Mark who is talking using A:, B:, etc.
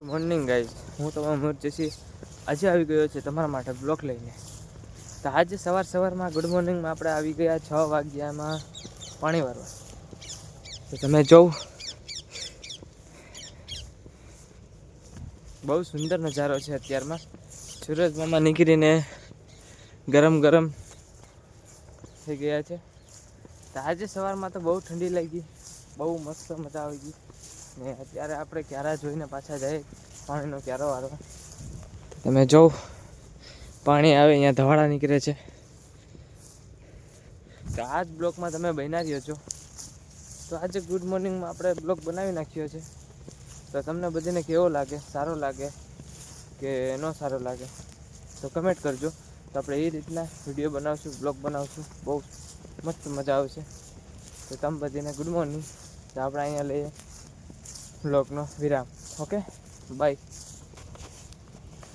A: Morning guys, હું તમારો અમર જસી આજે આવી ગયો છે તમારા માટે બ્લોગ લઈને. તો આજે સવારમાં ગુડ મોર્નિંગમાં આપણે આવી ગયા 6 વાગ્યામાં પાણી વારવા. તો તમે જોવ બહુ સુંદર નજારો છે. અત્યારમાં સૂરજ મામા નીકળીને ગરમ ગરમ થઈ ગયા છે. તો આજે સવારમાં તો બહુ ઠંડી લાગી, બહુ મસ્ત મજા આવી ગઈ ને. અત્યારે આપણે ક્યારા જોઈને પાછા જઈએ પાણીનો ક્યારો વારવા. તમે જોવ પાણી આવે અહીંયા ધવાડા નીકળે છે. તો આ જ બ્લોકમાં તમે બન્યા રહ્યો છો. તો આજે ગુડ મોર્નિંગમાં આપણે બ્લોગ બનાવી નાખ્યો છે. તો તમને બધાને કેવો લાગે, સારો લાગે કે ન સારો લાગે તો કમેન્ટ કરજો. તો આપણે એ રીતના વિડીયો બનાવશું, બ્લોગ બનાવશું, બહુ મસ્ત મજા આવશે. તો તમે બધાને ગુડ મોર્નિંગ. તો આપણે અહીંયા લઈએ બ્લોગનો વિરામ. Okay, by.